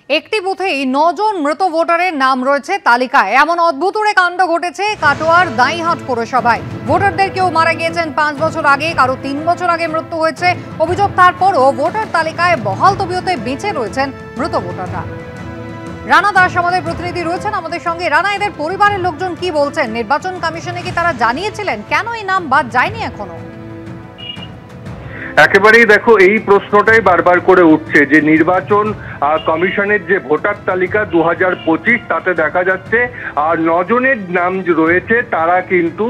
একটি বুথেই ৯ জন মৃত ভোটারের নাম রয়েছে তালিকায়। এমন অদ্ভুতুড়ে কাণ্ড ঘটেছে কাটোয়ার দাঁইহাট পৌরসভায়। ভোটারদের কেউ মারা গিয়েছেন ৫ বছর আগে, কারো ৩ বছর আগে মৃত্যু হয়েছে। অভিযোগ তারপরও ভোটার তালিকায় বহাল তবিয়তে বেঁচে রয়েছেন মৃত ভোটাররা। রানা দাস আমাদের প্রতিনিধি রয়েছেন আমাদের সঙ্গে। রানা, এদের পরিবারের লোকজন কি বলছেন? নির্বাচন কমিশনে কি তারা জানিয়েছিলেন কেন এই নাম বাদ যায়নি এখনো? একেবারেই দেখো, এই প্রশ্নটাই বারবার করে উঠছে যে নির্বাচন কমিশনের যে ভোটার তালিকা ২০২৫ তাতে দেখা যাচ্ছে ৯ জনের নাম রয়েছে তারা কিন্তু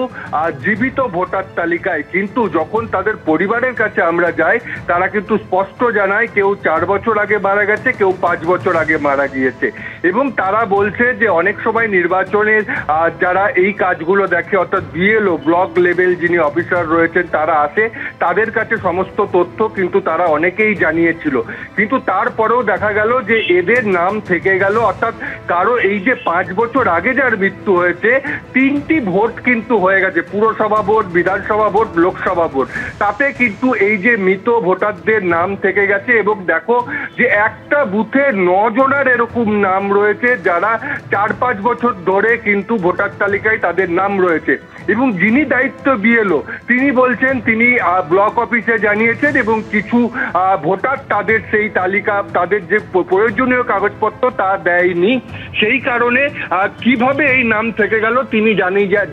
জীবিত ভোটার তালিকায়, কিন্তু যখন তাদের পরিবারের কাছে আমরা যাই তারা কিন্তু স্পষ্ট জানায় কেউ ৪ বছর আগে মারা গেছে, কেউ ৫ বছর আগে মারা গিয়েছে। এবং তারা বলছে যে অনেক সময় নির্বাচনের যারা এই কাজগুলো দেখে, অর্থাৎ বিএলও ব্লক লেভেল যিনি অফিসার রয়েছেন তারা আসে, তাদের কাছে সমস্ত তথ্য কিন্তু তারা অনেকেই জানিয়েছিল, কিন্তু তারপরেও দেখা গেল যে এদের নাম থেকে গেল। অর্থাৎ কারো এই যে ৫ বছর আগে যার মৃত্যু হয়েছে ৩টি ভোট কিন্তু হয়ে গেছে, পুরসভা ভোট, বিধানসভা ভোট, লোকসভা ভোট, তাতে কিন্তু এই যে মৃত ভোটারদের নাম থেকে গেছে। এবং দেখো যে একটা বুথে ৯ জনের এরকম নাম রয়েছে যারা ৪-৫ বছর ধরে কিন্তু ভোটার তালিকায় তাদের নাম রয়েছে। এবং যিনি দায়িত্ব বিএলও তিনি বলছেন তিনি ব্লক অফিসে জানিয়েছেন এবং কিছু ভোটার তাদের সেই তালিকা, তাদের যে প্রয়োজনীয় কাগজপত্র তা দেয়নি। সেই কারণে কিভাবে এই নাম থেকে গেল তিনি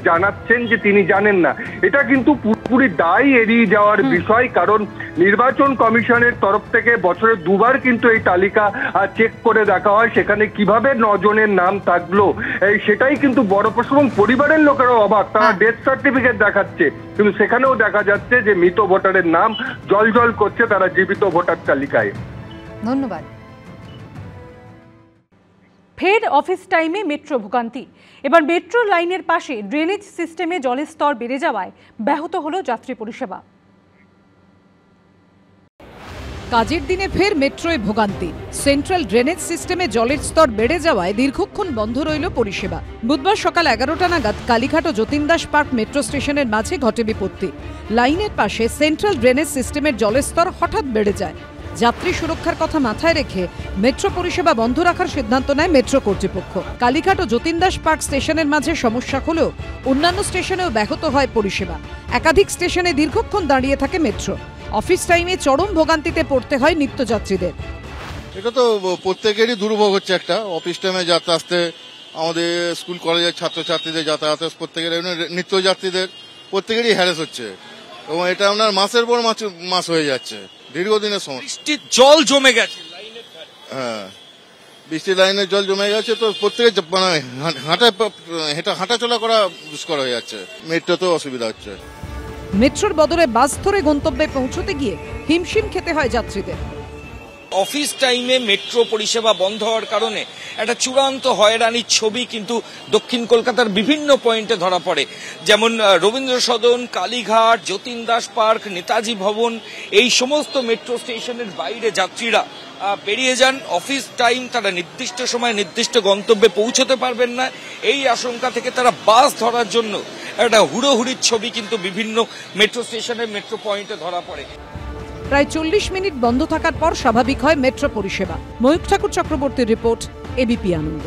জানাচ্ছেন যে তিনি জানেন না। এটা কিন্তু পুরোপুরি দায় এড়িয়ে যাওয়ার বিষয়, কারণ নির্বাচন কমিশনের তরফ থেকে বছরে দুবার কিন্তু এই তালিকা চেক করে দেখা হয়, সেখানে কিভাবে ৯ জনের নাম থাকলো সেটাই কিন্তু বড় প্রশ্ন। এবং পরিবারের লোকেরাও অবাক, তারা ডেথ সার্টিফিকেট দেখাচ্ছে কিন্তু সেখানেও দেখা যাচ্ছে যে মৃত ভোটারের নাম জল করছে তারা জীবিত ভোটার তালিকায়। ধন্যবাদ। ফের অফিস টাইমে মেট্রো ভোগান্তি। এবার মেট্রো লাইনের পাশে ড্রেনেজ সিস্টেমে জলের স্তর বেড়ে যাওয়ায় ব্যাহত হলো যাত্রী পরিষেবা। কাজের দিনে ফের মেট্রোয় ভোগান্তি। সেন্ট্রাল ড্রেনেজ সিস্টেমে জলের স্তর বেড়ে যাওয়ায় দীর্ঘক্ষণ বন্ধ রইল পরিষেবা। বুধবার সকাল ১১টা নাগাদ কালীঘাট ও যতীন দাস পার্ক মেট্রো স্টেশনের মাঝে ঘটে বিপত্তি। লাইনের পাশে সেন্ট্রাল ড্রেনেজ সিস্টেমের জলের স্তর হঠাৎ বেড়ে যায়। যাত্রী সুরক্ষার কথা মাথায় রেখে মেট্রো পরিষেবা বন্ধ রাখার সিদ্ধান্ত নেয় মেট্রো কর্তৃপক্ষ। কালীঘাট ও যতীন দাস পার্ক স্টেশনের মাঝে সমস্যা হলেও অন্যান্য স্টেশনেও ব্যাহত হয় পরিষেবা। একাধিক স্টেশনে দীর্ঘক্ষণ দাঁড়িয়ে থাকে মেট্রো। অফিস টাইমে চরম ভোগান্তিতে পড়তে হয় নিত্যযাত্রীদের। এটা তো প্রত্যেকেরই দুর্ভোগ হচ্ছে একটা, অফিস টাইমে যাতায়াত আসতে, আমাদের স্কুল কলেজের ছাত্রছাত্রীদের যাতায়াত, প্রত্যেকের নিত্যযাত্রীদের প্রত্যেকেরই হ্যারাস হচ্ছে। এবং এটা আপনার মাসের পর মাস হয়ে যাচ্ছে, দীর্ঘদিনের সমস্যা। বৃষ্টির জল জমে গেছে, হ্যাঁ বৃষ্টির লাইনের জল জমে গেছে, তো প্রত্যেকের মানে হাঁটাচলা করা দুষ্কর হয়ে যাচ্ছে। মেট্রোতেও অসুবিধা হচ্ছে। মেট্রোর বদলে বাস ধরে গন্তব্যে পৌঁছতে গিয়ে হিমশিম খেতে হয় যাত্রীদের। অফিস টাইমে মেট্রো পরিষেবা বন্ধ হওয়ার কারণে একটা চূড়ান্ত হয়রানির ছবি কিন্তু দক্ষিণ কলকাতার বিভিন্ন পয়েন্টে ধরা পড়ে। যেমন রবীন্দ্র সদন, কালীঘাট, যতীন দাস পার্ক, নেতাজি ভবন, এই সমস্ত মেট্রো স্টেশনের বাইরে যাত্রীরা বেরিয়ে যান। অফিস টাইম, তারা নির্দিষ্ট সময় নির্দিষ্ট গন্তব্যে পৌঁছতে পারবেন না, এই আশঙ্কা থেকে তারা বাস ধরার জন্য একটা হুড়োহুড়ির ছবি কিন্তু বিভিন্ন মেট্রো স্টেশনের মেট্রো পয়েন্টে ধরা পড়ে। প্রায় ৪০ মিনিট বন্ধ থাকার পর স্বাভাবিক হয় মেট্রো পরিষেবা। ময়ূখ ঠাকুর চক্রবর্তীর রিপোর্ট, এবিপি আনন্দ।